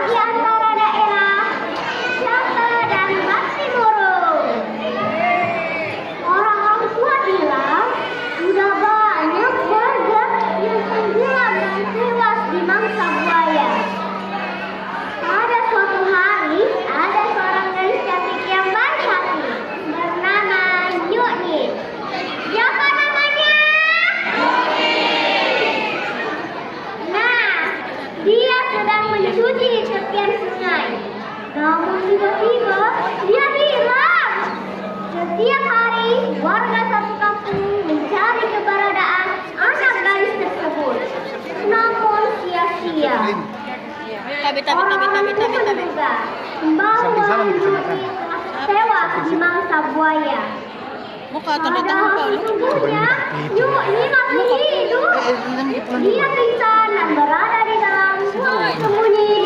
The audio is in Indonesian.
di antara daerah Jakarta dan Batimoro. Orang tua bilang sudah banyak warga yang tenggelam dan tewas di mangsa buaya. Pada suatu hari, ada seorang gadis cantik yang baik hati bernama Yuni. Siapa namanya? Nah, dia sedang mencuci di tepian sungai. Namun tiba-tiba dia hilang. Setiap hari, warga satu kampung mencari keberadaan anak gadis tersebut. Namun sia-sia. Orang itu menduga bahwa Yuni tewas di mangsa buaya. Padahal sesungguhnya Yuni masih hidup. Dia pingsan dan berada di dalam sembunyi